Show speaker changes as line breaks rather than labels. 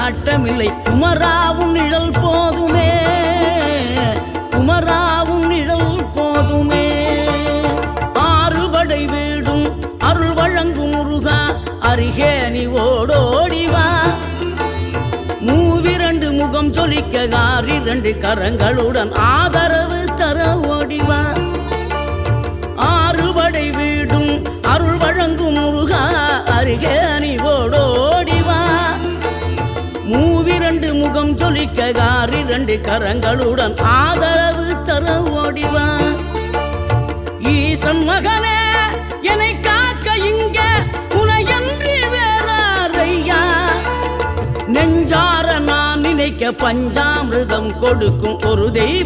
நாட்டமில்லை. குமராவும் நிழல் போதுமே, குமராவும் நிழல் போதுமே. ஆறுபடை வீடும் அருள் வழங்கும் முருகா, அருகே நீ ஓடோடிவா. மூவிரண்டு முகம் சொலிக்க 2 கரங்களுடன் ஆதரவு தர ஓடிவா. ஆறுபடை வீடும் அருள் வழங்கும் முருகா, அருகே நீ ஓடோடிவா. மூவிரண்டு முகம் சொலிக்க 2 கரங்களுடன் ஆதரவு தர ஓடிவா. ஈசன் மகனே என்னை காக்க இங்க உனையன்றி வேறாரையா. நெஞ்சார நான் நினைக்க பஞ்சாமிர்தம் கொடுக்கும் ஒரு தெய்வம்